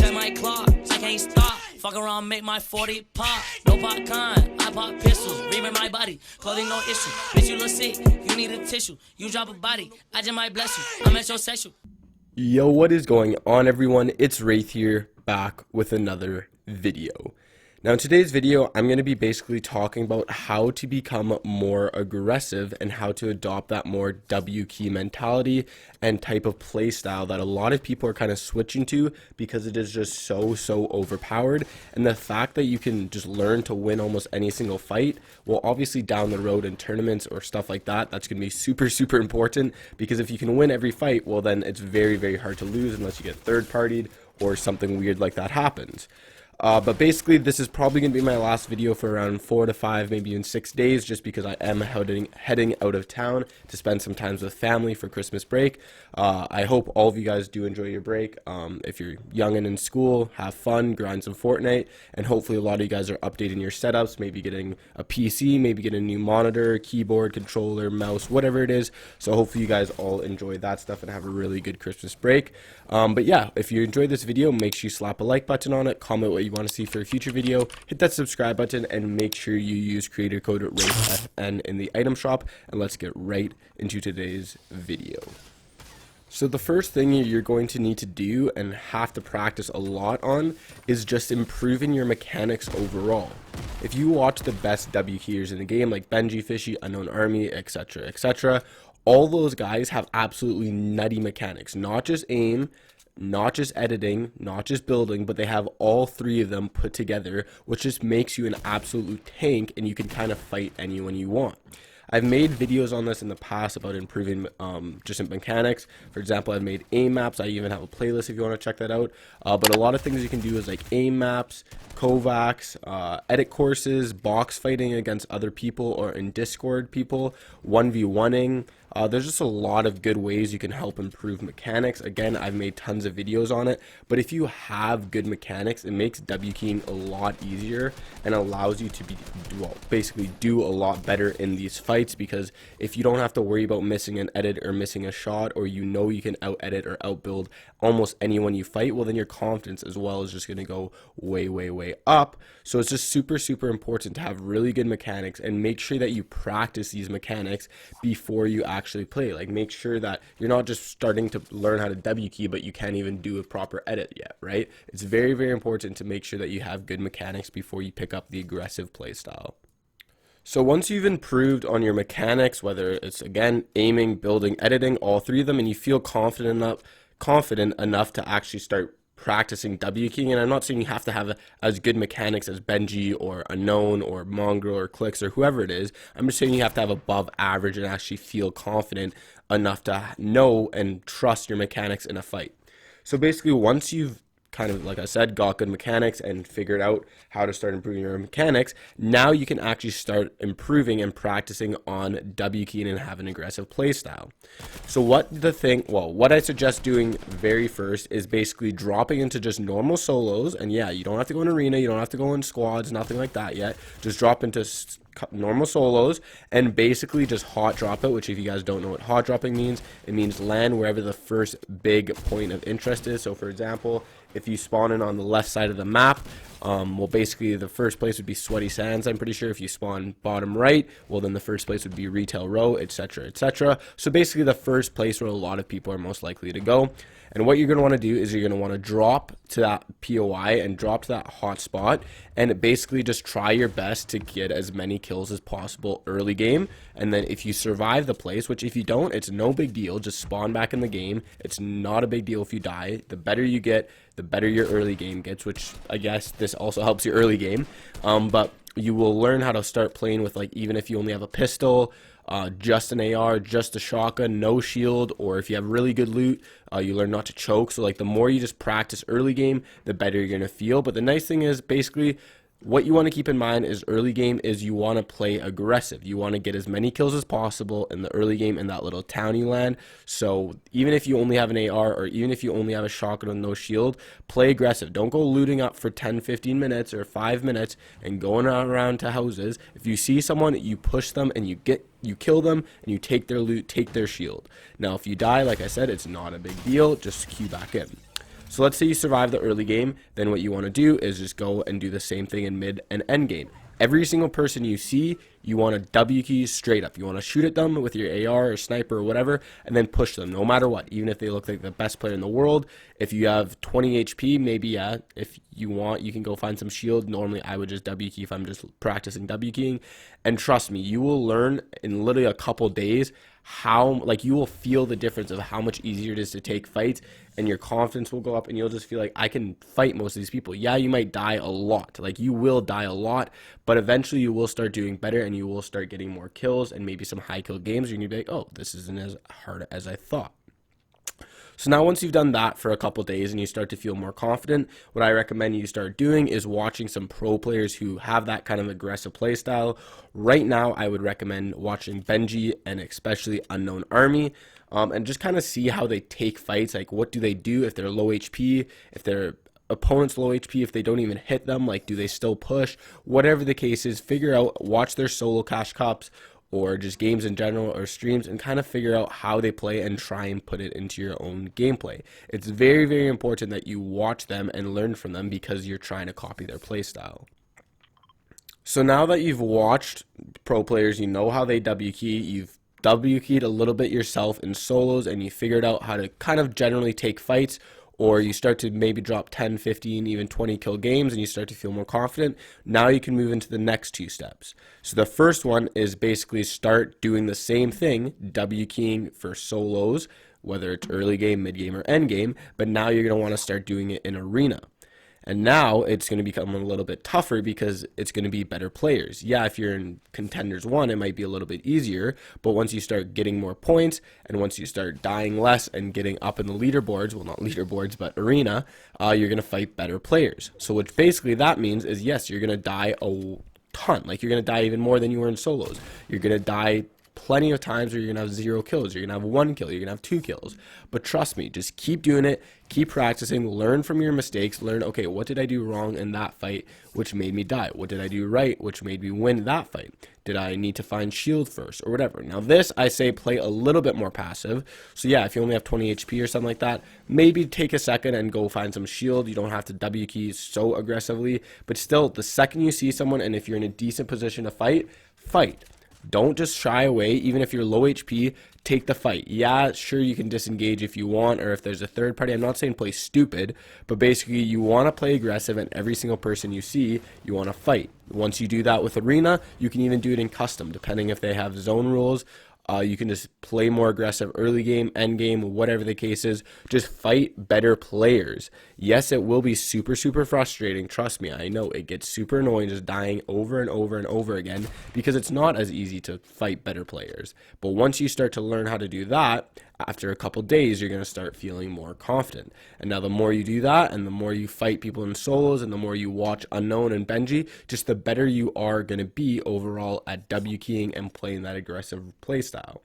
in my clock, I can't stop. Fuck around, make my 40 pop. No popcorn, I pop pistols. Reaming my body, clothing no issue. Bitch, you look sick, you need a tissue. You drop a body, I just might bless you. I'm metrosexual. Yo, what is going on, everyone? It's Wraith here, back with another video. Now, in today's video, I'm going to be basically talking about how to become more aggressive and how to adopt that more W key mentality and type of play style that a lot of people are kind of switching to because it is just so overpowered. And the fact that you can just learn to win almost any single fight, well, obviously down the road in tournaments or stuff like that, that's going to be super important, because if you can win every fight, well, then it's very hard to lose unless you get third-partied or something weird like that happens. But basically, this is probably going to be my last video for around 4 to 5, maybe even 6 days, just because I am heading out of town to spend some time with family for Christmas break. I hope all of you guys do enjoy your break. If you're young and in school, have fun, grind some Fortnite, and hopefully a lot of you guys are updating your setups, maybe getting a PC, maybe getting a new monitor, keyboard, controller, mouse, whatever it is. So hopefully you guys all enjoy that stuff and have a really good Christmas break. But yeah, if you enjoyed this video, make sure you slap a like button on it, comment what you want to see for a future video, hit that subscribe button, and make sure you use creator code WraithFN in the item shop. And let's get right into today's video. So the first thing you're going to need to do and have to practice a lot on is just improving your mechanics overall. If you watch the best W keyers in the game like Benji, Fishy, unknownarmy, etc., all those guys have absolutely nutty mechanics. Not just aim, not just editing, not just building, but they have all three of them put together, which just makes you an absolute tank, and you can kind of fight anyone you want. I've made videos on this in the past about improving just in mechanics. For example, I've made aim maps. I even have a playlist if you want to check that out. But a lot of things you can do is like aim maps, Kovacs, edit courses, box fighting against other people or in Discord people, 1v1ing. There's just a lot of good ways you can help improve mechanics. Again, I've made tons of videos on it, but if you have good mechanics, it makes W keying a lot easier and allows you to basically do a lot better in these fights, because if you don't have to worry about missing an edit or missing a shot, or you know you can out edit or out build almost anyone you fight, well, then your confidence as well is just going to go way up. So it's just super important to have really good mechanics, and make sure that you practice these mechanics before you actually play. Like, make sure that you're not just starting to learn how to W key, but you can't even do a proper edit yet, right? It's very important to make sure that you have good mechanics before you pick up the aggressive play style. So once you've improved on your mechanics, whether it's, again, aiming, building, editing, all three of them, and you feel confident enough to actually start practicing W keying, and I'm not saying you have to have as good mechanics as Benji or Unknown or Mongrel or Clicks or whoever it is. I'm just saying you have to have above average and actually feel confident enough to know and trust your mechanics in a fight. So basically, once you've kind of, like I said, got good mechanics and figured out how to start improving your mechanics, now you can actually start improving and practicing on W keying and have an aggressive play style. So what I suggest doing very first is basically dropping into just normal solos. And yeah, you don't have to go in arena, you don't have to go in squads, nothing like that yet. Just drop into normal solos and basically just hot drop it, which, if you guys don't know what hot dropping means, it means land wherever the first big point of interest is. So for example, if you spawn in on the left side of the map, well, basically the first place would be Sweaty Sands, I'm pretty sure. If you spawn bottom right, well, then the first place would be Retail Row, etc. So basically the first place where a lot of people are most likely to go. And what you're going to want to do is you're going to want to drop to that POI and drop to that hot spot, and basically just try your best to get as many kills as possible early game. And then if you survive the place, which if you don't, it's no big deal, just spawn back in the game. It's not a big deal if you die. The better you get, the better your early game gets, which I guess this also helps your early game. But you will learn how to start playing with, like, even if you only have a pistol, just an AR, just a shotgun, no shield, or if you have really good loot, you learn not to choke. So like, the more you just practice early game, the better you're going to feel. But the nice thing is, basically, what you want to keep in mind is early game is you want to play aggressive. You want to get as many kills as possible in the early game in that little town you land. So even if you only have an AR, or even if you only have a shotgun with no shield, play aggressive. Don't go looting up for 10-15 minutes or 5 minutes and going around to houses. If you see someone, you push them and you kill them and you take their loot, take their shield. Now if you die, like I said, it's not a big deal, just queue back in. So let's say you survive the early game, then what you want to do is just go and do the same thing in mid and end game. Every single person you see, you want to W key straight up. You want to shoot at them with your AR or sniper or whatever, and then push them no matter what, even if they look like the best player in the world. If you have 20 HP, maybe, yeah, if you want, you can go find some shield. Normally, I would just W key if I'm just practicing W keying. And trust me, you will learn in literally a couple days how, like, you will feel the difference of how much easier it is to take fights, and your confidence will go up, and you'll just feel like, I can fight most of these people. Yeah, you might die a lot, like you will die a lot, but eventually you will start doing better, and you will start getting more kills and maybe some high kill games, and you'll be like, oh, this isn't as hard as I thought. So now once you've done that for a couple days and you start to feel more confident, what I recommend you start doing is watching some pro players who have that kind of aggressive play style. Right now, I would recommend watching Benji and especially unknownarmy, and just kind of see how they take fights. Like, what do they do if they're low HP, if their opponent's low HP, if they don't even hit them, like, do they still push? Whatever the case is, figure out, watch their solo cash cups, or just games in general or streams, and kind of figure out how they play and try and put it into your own gameplay. It's very, very important that you watch them and learn from them because you're trying to copy their play style. So now that you've watched pro players, you know how they W key, you've W keyed a little bit yourself in solos, and you figured out how to kind of generally take fights, or you start to maybe drop 10, 15, even 20 kill games, and you start to feel more confident. Now you can move into the next two steps. So the first one is basically start doing the same thing, W keying for solos, whether it's early game, mid game, or end game, but now you're going to want to start doing it in arena. And now it's going to become a little bit tougher because it's going to be better players. Yeah, if you're in Contenders 1, it might be a little bit easier, but once you start getting more points, and once you start dying less and getting up in the leaderboards, well, not leaderboards, but arena, you're going to fight better players. So what basically that means is, yes, you're going to die a ton. Like, you're going to die even more than you were in solos. You're going to die plenty of times where you're gonna have 0 kills, you're gonna have 1 kill, you're gonna have 2 kills. But trust me, just keep doing it, keep practicing, learn from your mistakes, learn, okay, what did I do wrong in that fight which made me die? What did I do right which made me win that fight? Did I need to find shield first or whatever? Now this, I say play a little bit more passive. So yeah, if you only have 20 HP or something like that, maybe take a second and go find some shield. You don't have to W key so aggressively, but still, the second you see someone and if you're in a decent position to fight, fight. Don't just shy away. Even if you're low HP, take the fight. Yeah, sure, you can disengage if you want, or if there's a third party. I'm not saying play stupid, but basically you want to play aggressive, and every single person you see, you want to fight. Once you do that with arena, you can even do it in custom, depending if they have zone rules. You can just play more aggressive early game, end game, whatever the case is. Just fight better players. Yes, it will be super, super frustrating. Trust me, I know it gets super annoying just dying over and over and over again because it's not as easy to fight better players. But once you start to learn how to do that, after a couple days, you're going to start feeling more confident. And now the more you do that, and the more you fight people in solos, and the more you watch Unknown and Benji, just the better you are going to be overall at W keying and playing that aggressive playstyle.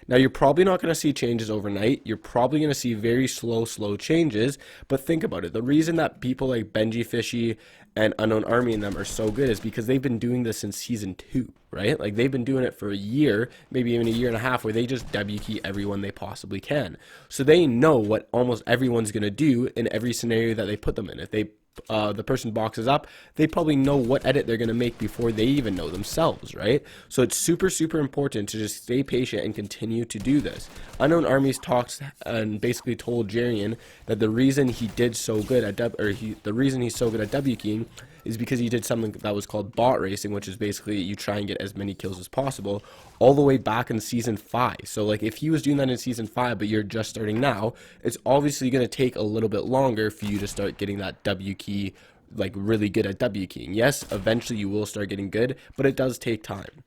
Now, you're probably not going to see changes overnight. You're probably going to see very slow changes. But think about it. The reason that people like Benji Fishy and unknownarmy and them are so good is because they've been doing this since season 2, right? Like, they've been doing it for a year, maybe even a year and a half, where they just W key everyone they possibly can. So they know what almost everyone's going to do in every scenario that they put them in. If they the person boxes up, they probably know what edit they're going to make before they even know themselves, right? So it's super, super important to just stay patient and continue to do this. unknownarmy's talks and basically told Jarian that the reason he did so good at the reason he's so good at W keying is because he did something that was called bot racing, which is basically you try and get as many kills as possible all the way back in season 5. So like, if he was doing that in season 5 but you're just starting now, it's obviously going to take a little bit longer for you to start getting that W key, like really good at W keying. Yes, eventually you will start getting good, but it does take time.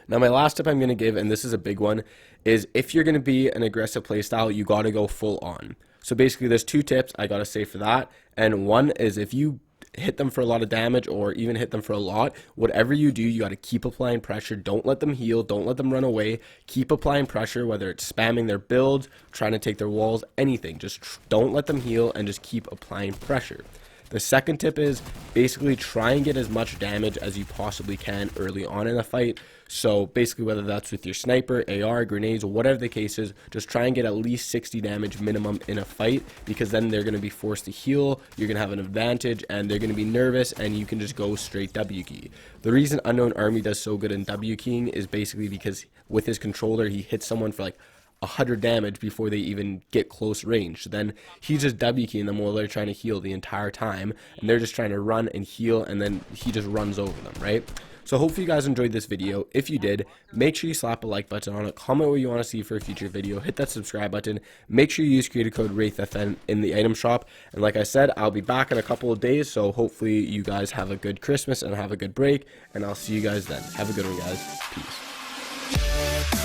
Now, my last tip I'm going to give, and this is a big one, is if you're going to be an aggressive playstyle, you got to go full on. So basically there's 2 tips I got to say for that, and one is if you hit them for a lot of damage or even hit them for a lot, whatever you do, you got to keep applying pressure. Don't let them heal, don't let them run away. Keep applying pressure, whether it's spamming their builds, trying to take their walls, anything. Just don't let them heal and just keep applying pressure. The second tip is basically try and get as much damage as you possibly can early on in a fight. So basically, whether that's with your sniper, AR, grenades, or whatever the case is, just try and get at least 60 damage minimum in a fight, because then they're going to be forced to heal, you're going to have an advantage, and they're going to be nervous, and you can just go straight W key. The reason unknownarmy does so good in W keying is basically because with his controller, he hits someone for like 100 damage before they even get close range. So then he's just W keying them while they're trying to heal the entire time, and they're just trying to run and heal, and then he just runs over them, right? So hopefully you guys enjoyed this video. If you did, make sure you slap a like button on it, comment what you want to see for a future video, hit that subscribe button, make sure you use creator code WraithFN in the item shop, and like I said, I'll be back in a couple of days, so hopefully you guys have a good Christmas and have a good break, and I'll see you guys then. Have a good one, guys. Peace.